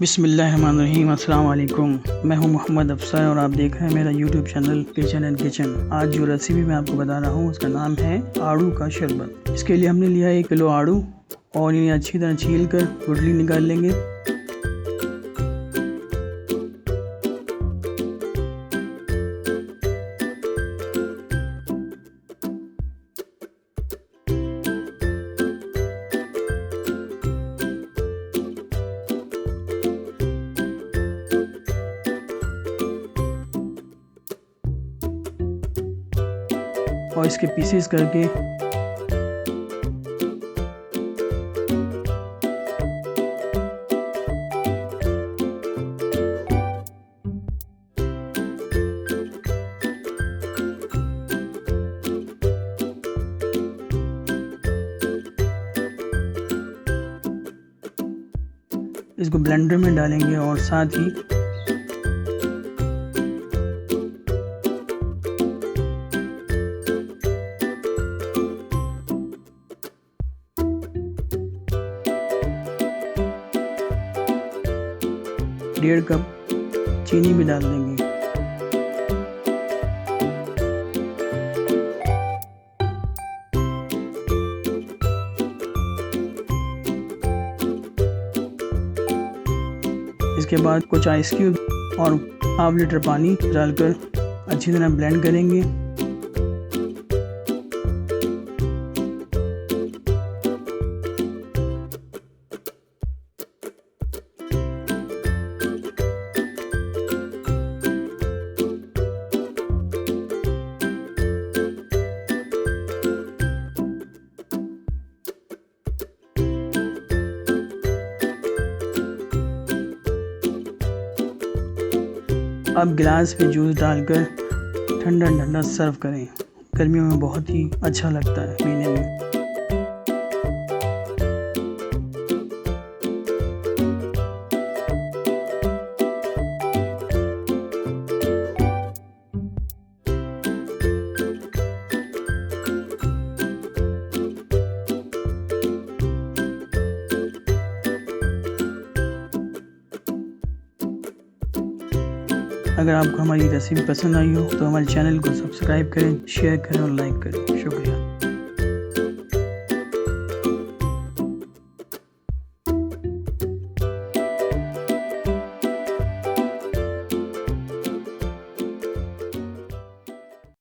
बिस्मिल्लाहिर्रहमानिर्रहीम। अस्सलाम वालेकुम। मैं हूं मोहम्मद अफसर और आप देख रहे हैं मेरा YouTube channel kitchen and kitchen. आज जो रेसिपी मैं आपको बता रहा हूं उसका नाम है आड़ू का शरबत। इसके लिए हमने लिया 1 किलो आड़ू और इन्हें अच्छी तरह छील कर गुठली निकाल लेंगे। और इसके पीसेस करके इसको ब्लेंडर में डालेंगे और साथ ही डेढ़ कप चीनी भी डाल देंगे। इसके बाद कुछ आइस क्यूब और ½ लीटर पानी डालकर अच्छी तरह ब्लेंड करेंगे। अब गिलास में जूस डालकर ठंडा ठंडा सर्व करें। गर्मियों में बहुत ही अच्छा लगता है पीने में। अगर आपको हमारी रेसिपी पसंद आई हो तो हमारे चैनल को सब्सक्राइब करें, शेयर करें और लाइक करें। शुक्रिया।